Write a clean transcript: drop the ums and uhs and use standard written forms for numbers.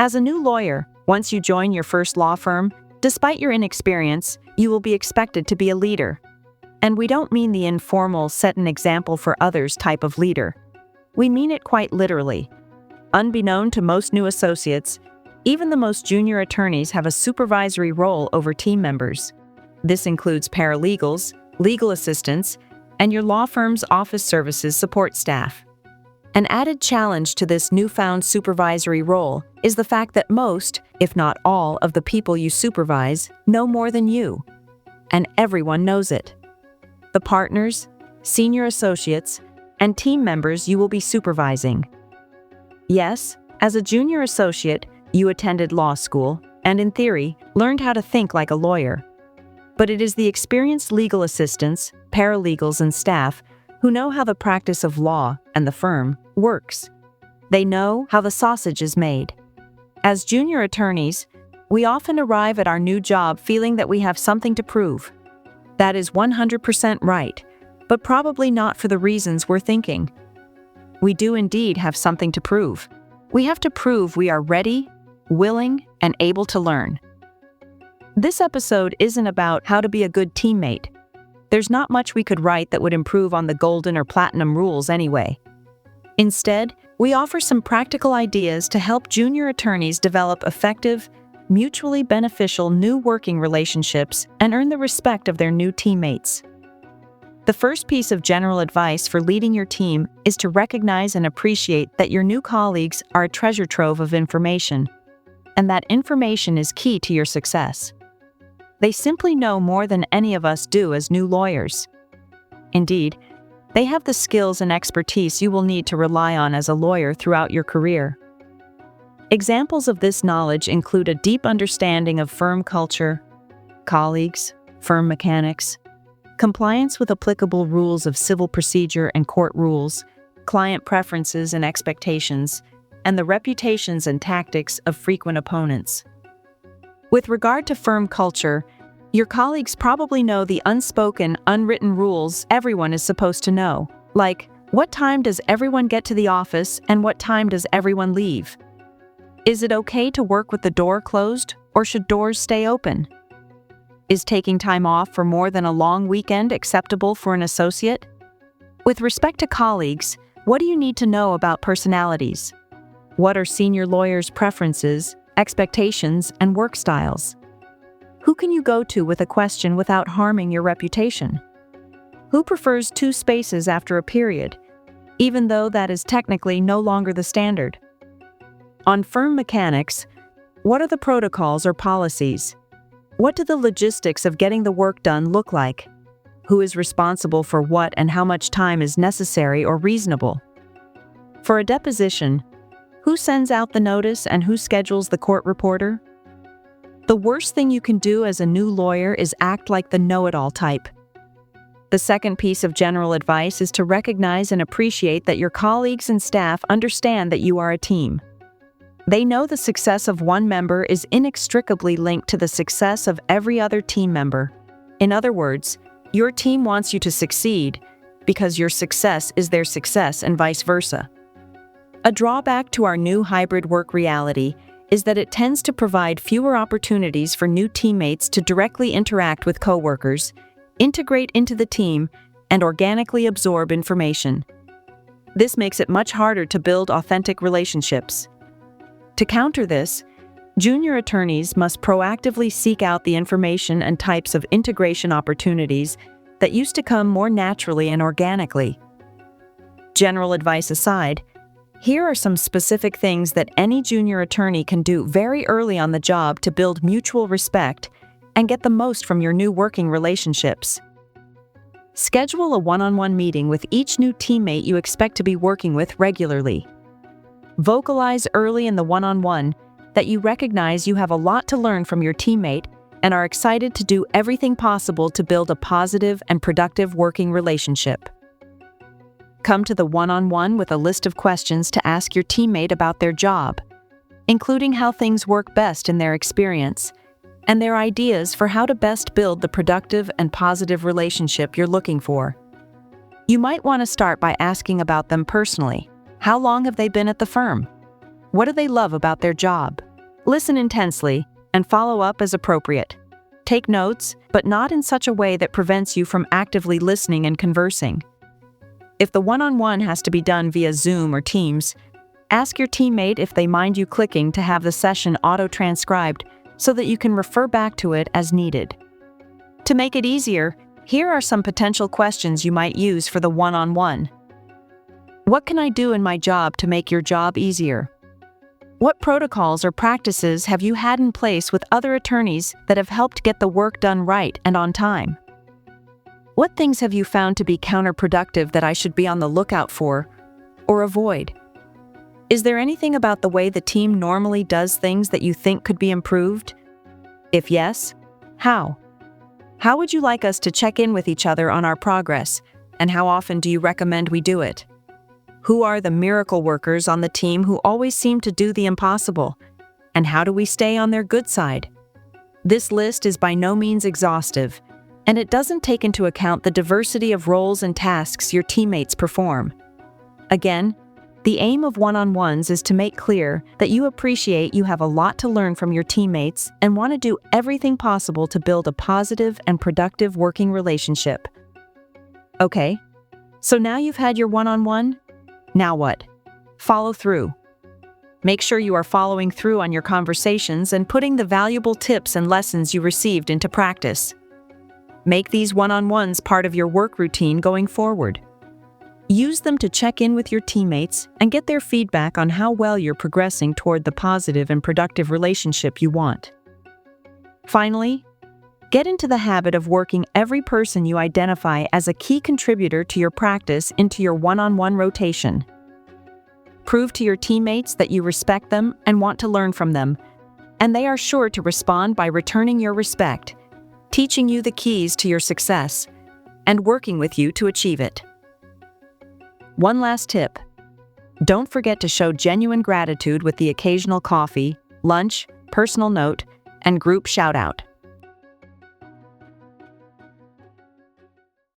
As a new lawyer, once you join your first law firm, despite your inexperience, you will be expected to be a leader. And we don't mean the informal set an example for others type of leader. We mean it quite literally. Unbeknown to most new associates, even the most junior attorneys have a supervisory role over team members. This includes paralegals, legal assistants, and your law firm's office services support staff. An added challenge to this newfound supervisory role is the fact that most, if not all, of the people you supervise know more than you. And everyone knows it. The partners, senior associates, and team members you will be supervising. Yes, as a junior associate, you attended law school and, in theory, learned how to think like a lawyer. But it is the experienced legal assistants, paralegals, and staff who know how the practice of law and the firm works. They know how the sausage is made. As junior attorneys, we often arrive at our new job feeling that we have something to prove. That is 100% right, but probably not for the reasons we're thinking. We do indeed have something to prove. We have to prove we are ready, willing, and able to learn. This episode isn't about how to be a good teammate. There's not much we could write that would improve on the golden or platinum rules anyway. Instead, we offer some practical ideas to help junior attorneys develop effective, mutually beneficial new working relationships and earn the respect of their new teammates. The first piece of general advice for leading your team is to recognize and appreciate that your new colleagues are a treasure trove of information, and that information is key to your success. They simply know more than any of us do as new lawyers. Indeed, they have the skills and expertise you will need to rely on as a lawyer throughout your career. Examples of this knowledge include a deep understanding of firm culture, colleagues, firm mechanics, compliance with applicable rules of civil procedure and court rules, client preferences and expectations, and the reputations and tactics of frequent opponents. With regard to firm culture, your colleagues probably know the unspoken, unwritten rules everyone is supposed to know, like what time does everyone get to the office and what time does everyone leave? Is it okay to work with the door closed, or should doors stay open? Is taking time off for more than a long weekend acceptable for an associate? With respect to colleagues, what do you need to know about personalities? What are senior lawyers' preferences, expectations, and work styles? Who can you go to with a question without harming your reputation? Who prefers 2 spaces after a period, even though that is technically no longer the standard? On firm mechanics, what are the protocols or policies? What do the logistics of getting the work done look like? Who is responsible for what and how much time is necessary or reasonable? For a deposition, who sends out the notice and who schedules the court reporter? The worst thing you can do as a new lawyer is act like the know-it-all type. The second piece of general advice is to recognize and appreciate that your colleagues and staff understand that you are a team. They know the success of one member is inextricably linked to the success of every other team member. In other words, your team wants you to succeed because your success is their success and vice versa. A drawback to our new hybrid work reality is that it tends to provide fewer opportunities for new teammates to directly interact with coworkers, integrate into the team, and organically absorb information. This makes it much harder to build authentic relationships. To counter this, junior attorneys must proactively seek out the information and types of integration opportunities that used to come more naturally and organically. General advice aside, here are some specific things that any junior attorney can do very early on the job to build mutual respect and get the most from your new working relationships. Schedule a one-on-one meeting with each new teammate you expect to be working with regularly. Vocalize early in the one-on-one that you recognize you have a lot to learn from your teammate and are excited to do everything possible to build a positive and productive working relationship. Come to the one-on-one with a list of questions to ask your teammate about their job, including how things work best in their experience, and their ideas for how to best build the productive and positive relationship you're looking for. You might want to start by asking about them personally. How long have they been at the firm? What do they love about their job? Listen intensely and follow up as appropriate. Take notes, but not in such a way that prevents you from actively listening and conversing. If the one-on-one has to be done via Zoom or Teams, ask your teammate if they mind you clicking to have the session auto-transcribed so that you can refer back to it as needed. To make it easier, here are some potential questions you might use for the one-on-one. What can I do in my job to make your job easier? What protocols or practices have you had in place with other attorneys that have helped get the work done right and on time? What things have you found to be counterproductive that I should be on the lookout for or avoid? Is there anything about the way the team normally does things that you think could be improved? If yes, how? How would you like us to check in with each other on our progress, and how often do you recommend we do it? Who are the miracle workers on the team who always seem to do the impossible? And how do we stay on their good side? This list is by no means exhaustive, and it doesn't take into account the diversity of roles and tasks your teammates perform. Again, the aim of one-on-ones is to make clear that you appreciate you have a lot to learn from your teammates and want to do everything possible to build a positive and productive working relationship. Okay, so now you've had your one-on-one? Now what? Follow through. Make sure you are following through on your conversations and putting the valuable tips and lessons you received into practice. Make these one-on-ones part of your work routine going forward. Use them to check in with your teammates and get their feedback on how well you're progressing toward the positive and productive relationship you want. Finally, get into the habit of working every person you identify as a key contributor to your practice into your one-on-one rotation. Prove to your teammates that you respect them and want to learn from them, and they are sure to respond by returning your respect, teaching you the keys to your success, and working with you to achieve it. One last tip. Don't forget to show genuine gratitude with the occasional coffee, lunch, personal note, and group shout-out.